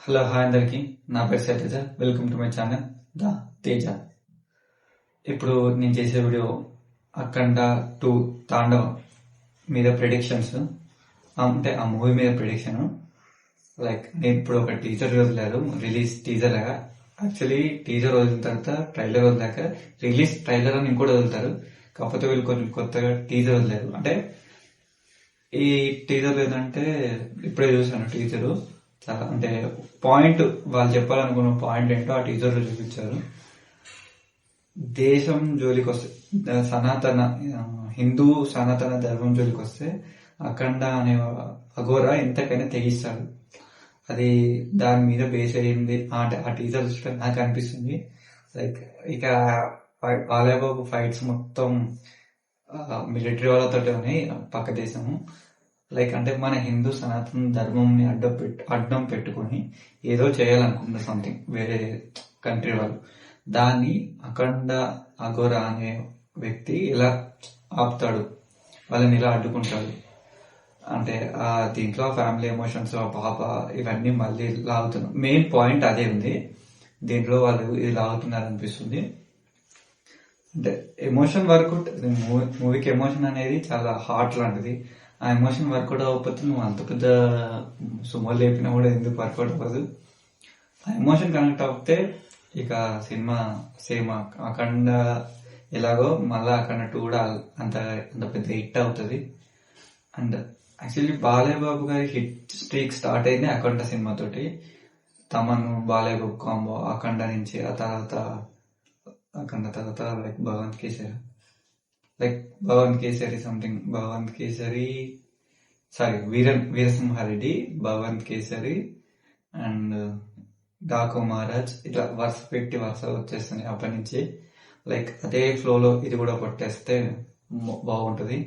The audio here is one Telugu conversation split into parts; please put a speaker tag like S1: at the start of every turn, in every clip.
S1: హలో హాయ్ అందరికి, నా పేరు Shailaja. Welcome to my channel the Teja. ఇప్పుడు నేను చేసే వీడియో అఖండ 2 తాండవం మీద ప్రిడిక్షన్స్, అంటే ఆ మూవీ మీద ప్రిడిక్షన్. నేను ఇప్పుడు ఒక టీజర్ వదిలారు, రిలీజ్ టీజర్ లాగా. యాక్చువల్లీ టీజర్ వదిలిన తర్వాత ట్రైలర్ వదిలాక రిలీజ్ ట్రైలర్ అని ఇంకోటి వదులుతారు. కాకపోతే వీళ్ళు కొంచెం కొత్తగా టీజర్ వదిలేరు. అంటే ఈ టీజర్ ఏంటంటే ఇప్పుడే చూసాను టీజరు. చాలా అంటే పాయింట్, వాళ్ళు చెప్పాలనుకున్న పాయింట్ ఏంటో ఆ టీజర్లో చూపించారు. దేశం జోలికి వస్తే, హిందూ సనాతన ధర్మం జోలికి వస్తే అఖండ అనే అఘోర ఎంతకైనా తెగిస్తాడు. అది దాని మీద బేస్ అయ్యింది. ఆ టీజర్ చూస్తే నాకు అనిపిస్తుంది ఇక బాలయ్యబాబు ఫైట్స్ మొత్తం మిలిటరీ వాళ్ళతో ఉన్నాయి పక్క దేశము. అంటే మన హిందూ సనాతన ధర్మంని అడ్డం పెట్టుకొని ఏదో చేయాలనుకుంటున్న సంథింగ్ వేరే కంట్రీ వాళ్ళు. దాన్ని అఖండ అఘోర అనే వ్యక్తి ఇలా ఆపుతాడు, వాళ్ళని ఇలా అడ్డుకుంటాడు. అంటే దీంట్లో ఫ్యామిలీ ఎమోషన్స్, పాప, ఇవన్నీ మళ్ళీ లాగుతున్నారు. మెయిన్ పాయింట్ అదే ఉంది దీంట్లో. వాళ్ళు ఇది లాగుతున్నారు అనిపిస్తుంది. అంటే ఎమోషన్ వర్కౌట్, మూవీకి ఎమోషన్ అనేది చాలా హార్ట్ లాంటిది. ఆ ఎమోషన్ వర్కౌట్ అవ్వకపోతే నువ్వు అంత పెద్ద సుమోలు లేపినా కూడా ఎందుకు వర్కౌట్ అవ్వదు. ఆ ఎమోషన్ కనెక్ట్ అవ్వతే ఇక సినిమా సేమ్ అఖండ ఎలాగో మళ్ళా అఖండ 2 కూడా అంత పెద్ద హిట్ అవుతుంది. అండ్ యాక్చువల్లీ బాలయ్య బాబు గారి హిట్ స్ట్రీక్ స్టార్ట్ అయింది అఖండ సినిమాతోటి. తమను బాలయ్య బాబు కాంబో అఖండ నుంచి, ఆ తర్వాత అఖండ తర్వాత Bhagavanth Kesari something, Bhagavanth Kesari sorry Veera Simha Reddy, Bhagavanth Kesari and Daaku Maharaaj, ఇట్లా వరుస వచ్చేస్తున్నాయి అప్పటి నుంచి. అదే ఫ్లోలో ఇది కూడా కొట్టేస్తే బాగుంటుంది.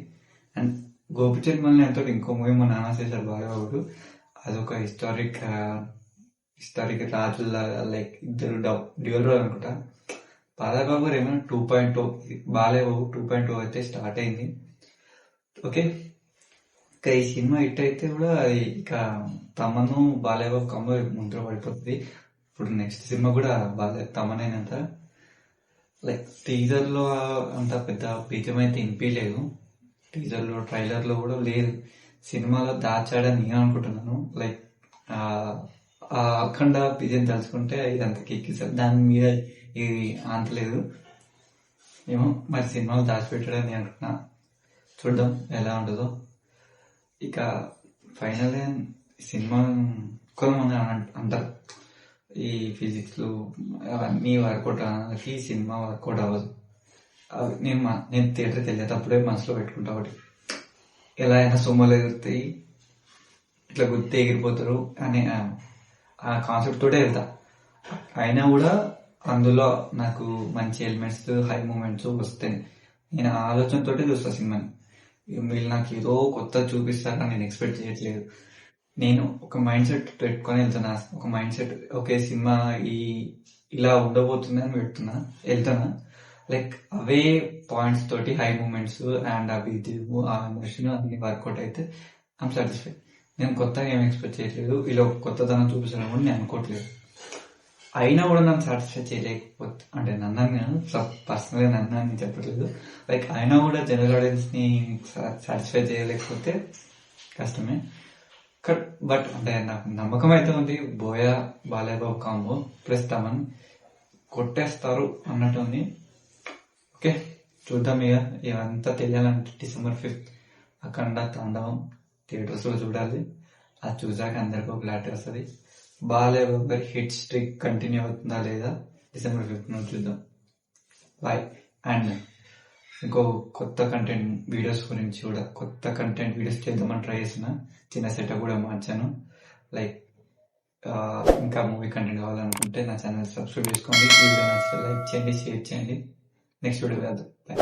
S1: అండ్ గోపిచంద్ మల్లి ఎంతో ఇంకో మూవీ మా నాన్న చేశారు బాలయ్యబాబు. అదొక హిస్టారిక్ రాజుల్లాగా, ఇద్దరు డ్యూయల్ రోల్ అనుకుంటా. బాలయ్యబాబు గారు ఏమైనా 2.0, బాలయ్యబాబు 2.0 అయితే స్టార్ట్ అయింది. ఓకే, ఇక ఈ సినిమా హిట్ అయితే కూడా ఇక తమను బాలయ్యబాబు కమ్మ ముందర పడిపోతుంది. ఇప్పుడు నెక్స్ట్ సినిమా కూడా తమనేనంత. టీజర్లో అంత పెద్ద బీజం అయితే వినిపించలేదు, టీజర్లో ట్రైలర్లో కూడా లేదు. సినిమాలో దాచాడని నేను అనుకుంటున్నాను. ఆ అఖండ బీజం తలుచుకుంటే ఇదంతా కెక్కిస్తారు, దాని మీద ఇది ఆంతలేదు ఏమో. మరి సినిమాలు దాచిపెట్టాడని అనుకున్నా, చూద్దాం ఎలా ఉంటుందో. ఇక ఫైనల్ సినిమా కొంతమంది అంటారు ఈ ఫిజిక్స్లు అవన్నీ వర్కౌట్ అవ్వడానికి సినిమా వర్కౌట్ అవ్వదు. నేను థియేటర్కి వెళ్ళేటప్పుడే మనసులో పెట్టుకుంటా ఒకటి, ఎలా అయినా సొమ్మలు ఎగురుతాయి, ఇట్లా గుర్తు ఎగిరిపోతారు అనే ఆ కాన్సెప్ట్ తోటే వెళ్తా. అయినా కూడా అందులో నాకు మంచి ఎలిమెంట్స్, హై మూమెంట్స్ వస్తాయి. నేను ఆ ఆలోచనతోటే చూస్తా సినిమాని. వీళ్ళు నాకు ఏదో కొత్త చూపిస్తారని నేను ఎక్స్పెక్ట్ చేయట్లేదు. నేను ఒక మైండ్ సెట్ పెట్టుకొని వెళ్తున్నా. ఒక మైండ్ సెట్, ఓకే సినిమా ఇలా ఉండబోతుంది అని వెళ్తున్నా. అవే పాయింట్స్ తోటి హై మూమెంట్స్ అండ్ ఆ బీజిఎం, ఆ ఎమోషన్ అన్ని వర్కౌట్ అయితే ఐఎమ్ సాటిస్ఫైడ్. నేను కొత్తగా ఏం ఎక్స్పెక్ట్ చేయట్లేదు, ఇలా కొత్తదనం చూపిస్తాను కూడా నేను అనుకోవట్లేదు. అయినా కూడా నన్ను సాటిస్ఫై చేయలేకపోతే, అంటే నన్ను పర్సనల్గా నన్ను చెప్పట్లేదు, అయినా కూడా జనరల్ ఆడియన్స్ ని సాటిస్ఫై చేయలేకపోతే కష్టమే. బట్ అంటే నాకు నమ్మకం అయితే ఉంది, బోయా బాలయ్యబాబు కాంబో ప్లస్ తమన్ కొట్టేస్తారు అన్నట్టు ఉంది. ఓకే, చూద్దాం. ఇవంతా తెలియాలంటే December 5th అఖండ తాండవం థియేటర్స్ లో చూడాలి. అది చూసాక అందరికీ ఒక క్లారిటీ వస్తుంది. బాలయ్యబాబు గారి హిట్ స్ట్రిక్ కంటిన్యూ అవుతుందా లేదా December 5th చూద్దాం. బాయ్. అండ్ ఇంకో కొత్త కంటెంట్ వీడియోస్ గురించి కూడా, కొత్త కంటెంట్ వీడియోస్ చేద్దామని ట్రై చేసిన, చిన్న సెటప్ కూడా మార్చాను. ఇంకా మూవీ కంటెంట్ కావాలనుకుంటే నా ఛానల్ సబ్స్క్రైబ్ చేసుకోండి. వీడియో నచ్చితే లైక్ చేయండి, షేర్ చేయండి. నెక్స్ట్ వీడియో కాదు. బాయ్.